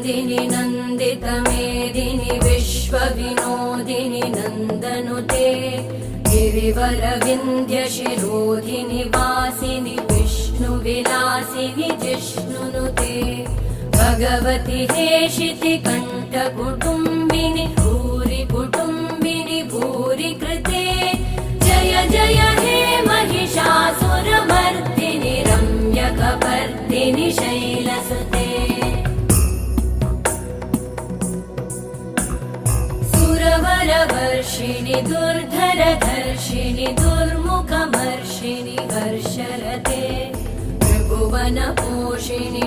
नन्दिनि नन्दितमेदिनि विश्वविनोदिनि नन्दनुते गिरिवरविन्ध्यशिरोधिनि वासिनि विष्णुविलासिनि जिष्णुनुते भगवति हेशिति कण्ठकुटुम्बिनि भूरि कुटुम्बिनि भूरि कृते जय जय हे महिषासुरमर्दिनि रम्यकपर्दिनि शैलसुते सुरवरवर्षिणि दुर्धरधर्षिणि दुर्मुखमर्षिणि हर्षरते त्रिभुवनपोषिणि